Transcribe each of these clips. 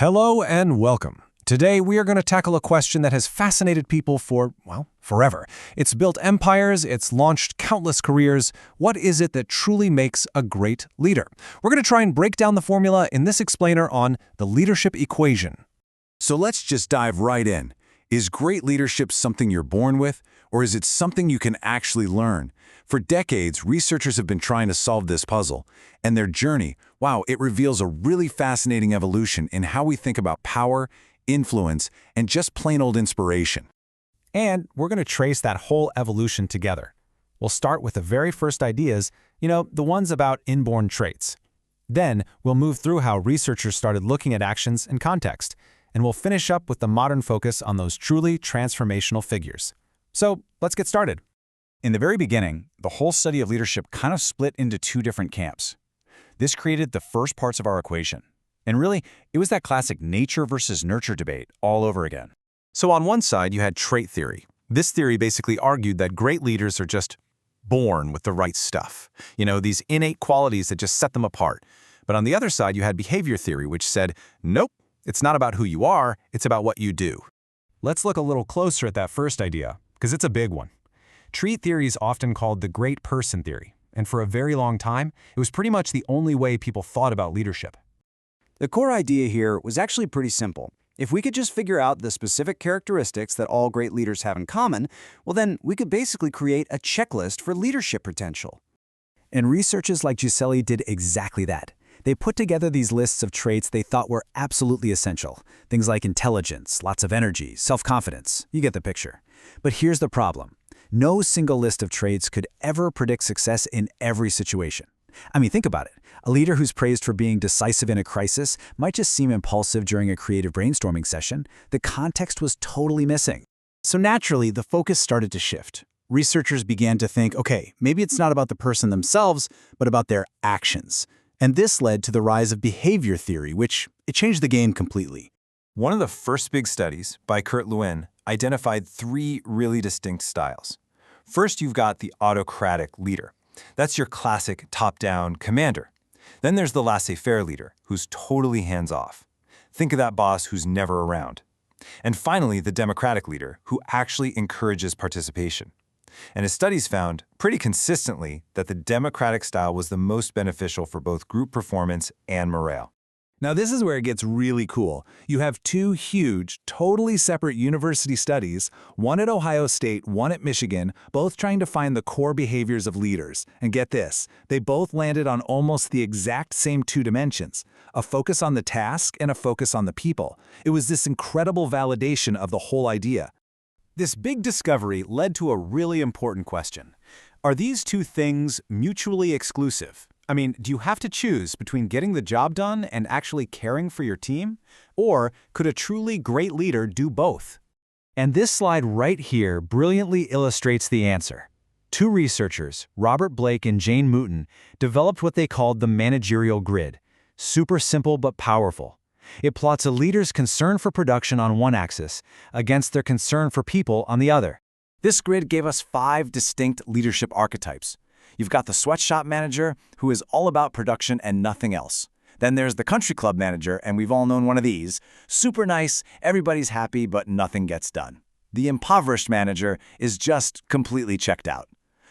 Hello and welcome. Today we are going to tackle a question that has fascinated people for, well, forever. It's built empires, it's launched countless careers. What is it that truly makes a great leader? We're going to try and break down the formula in this explainer on the leadership equation. So let's just dive right in. Is great leadership something you're born with, or is it something you can actually learn? For decades, researchers have been trying to solve this puzzle, and their journey, wow, it reveals a really fascinating evolution in how we think about power, influence, and just plain old inspiration. And we're going to trace that whole evolution together. We'll start with the very first ideas, the ones about inborn traits. Then we'll move through how researchers started looking at actions and context, and we'll finish up with the modern focus on those truly transformational figures. So let's get started. In the very beginning, the whole study of leadership kind of split into two different camps. This created the first parts of our equation. And really, it was that classic nature versus nurture debate all over again. So on one side, you had trait theory. This theory basically argued that great leaders are just born with the right stuff. These innate qualities that just set them apart. But on the other side, you had behavior theory, which said, nope, it's not about who you are, it's about what you do. Let's look a little closer at that first idea, because it's a big one. Trait theory is often called the great person theory, and for a very long time, it was pretty much the only way people thought about leadership. The core idea here was actually pretty simple. If we could just figure out the specific characteristics that all great leaders have in common, well then we could basically create a checklist for leadership potential. And researchers like Ch2 did exactly that. They put together these lists of traits they thought were absolutely essential. Things like intelligence, lots of energy, self-confidence. You get the picture. But here's the problem. No single list of traits could ever predict success in every situation. I mean, think about it. A leader who's praised for being decisive in a crisis might just seem impulsive during a creative brainstorming session. The context was totally missing. So naturally, the focus started to shift. Researchers began to think, okay, maybe it's not about the person themselves, but about their actions. And this led to the rise of behavior theory, which it changed the game completely. One of the first big studies, by Ch2, identified three really distinct styles. First, you've got the autocratic leader. That's your classic top-down commander. Then there's the laissez-faire leader, who's totally hands-off. Think of that boss who's never around. And finally, the democratic leader, who actually encourages participation. And his studies found, pretty consistently, that the democratic style was the most beneficial for both group performance and morale. Now this is where it gets really cool. You have two huge, totally separate university studies, one at Ohio State, one at Michigan, both trying to find the core behaviors of leaders. And get this, they both landed on almost the exact same two dimensions, a focus on the task and a focus on the people. It was this incredible validation of the whole idea. This big discovery led to a really important question. Are these two things mutually exclusive? I mean, do you have to choose between getting the job done and actually caring for your team? Or could a truly great leader do both? And this slide right here brilliantly illustrates the answer. Two researchers, Robert Blake and Jane Mouton, developed what they called the managerial grid. Super simple but powerful. It plots a leader's concern for production on one axis against their concern for people on the other. This grid gave us 5 distinct leadership archetypes. You've got the sweatshop manager, who is all about production and nothing else. Then there's the country club manager, and we've all known one of these. Super nice, everybody's happy, but nothing gets done. The impoverished manager is just completely checked out.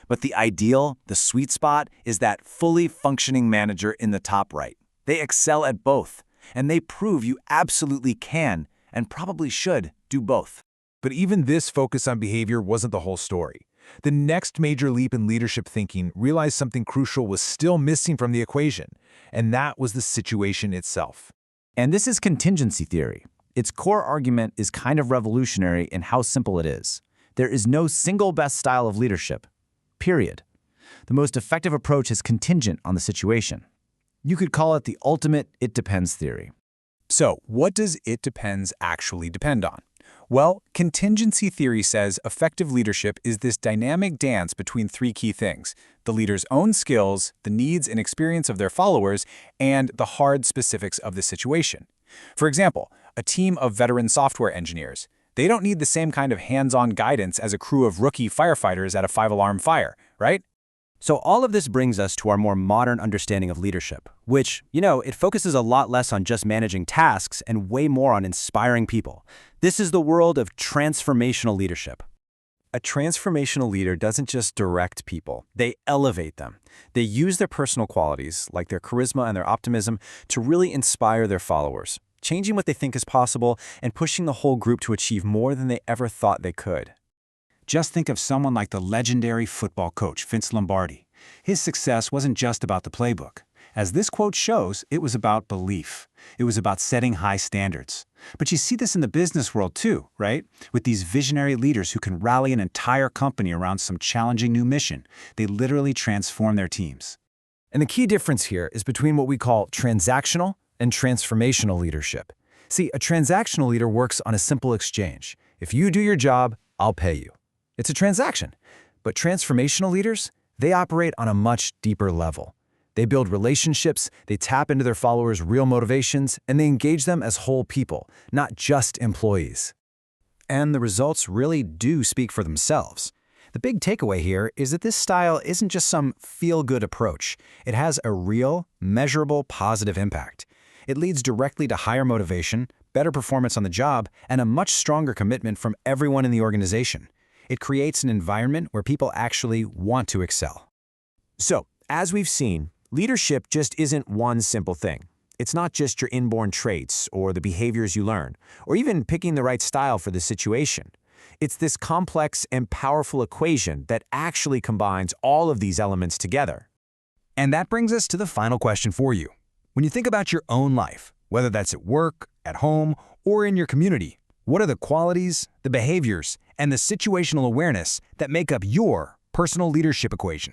But the ideal, the sweet spot, is that fully functioning manager in the top right. They excel at both, and they prove you absolutely can, and probably should, do both. But even this focus on behavior wasn't the whole story. The next major leap in leadership thinking realized something crucial was still missing from the equation, and that was the situation itself. And this is contingency theory. Its core argument is kind of revolutionary in how simple it is. There is no single best style of leadership, period. The most effective approach is contingent on the situation. You could call it the ultimate it depends theory. So, what does it depends actually depend on? Well, contingency theory says effective leadership is this dynamic dance between 3 key things: the leader's own skills, the needs and experience of their followers, and the hard specifics of the situation. For example, a team of veteran software engineers. They don't need the same kind of hands-on guidance as a crew of rookie firefighters at a 5-alarm fire, right? So all of this brings us to our more modern understanding of leadership, which, it focuses a lot less on just managing tasks and way more on inspiring people. This is the world of transformational leadership. A transformational leader doesn't just direct people, they elevate them. They use their personal qualities, like their charisma and their optimism, to really inspire their followers, changing what they think is possible and pushing the whole group to achieve more than they ever thought they could. Just think of someone like the legendary football coach, Vince Lombardi. His success wasn't just about the playbook. As this quote shows, it was about belief. It was about setting high standards. But you see this in the business world too, right? With these visionary leaders who can rally an entire company around some challenging new mission. They literally transform their teams. And the key difference here is between what we call transactional and transformational leadership. See, a transactional leader works on a simple exchange. If you do your job, I'll pay you. It's a transaction. But transformational leaders, they operate on a much deeper level. They build relationships, they tap into their followers' real motivations, and they engage them as whole people, not just employees. And the results really do speak for themselves. The big takeaway here is that this style isn't just some feel-good approach. It has a real, measurable, positive impact. It leads directly to higher motivation, better performance on the job, and a much stronger commitment from everyone in the organization. It creates an environment where people actually want to excel. So, as we've seen, leadership just isn't one simple thing. It's not just your inborn traits or the behaviors you learn, or even picking the right style for the situation. It's this complex and powerful equation that actually combines all of these elements together. And that brings us to the final question for you. When you think about your own life, whether that's at work, at home, or in your community, what are the qualities, the behaviors, and the situational awareness that make up your personal leadership equation?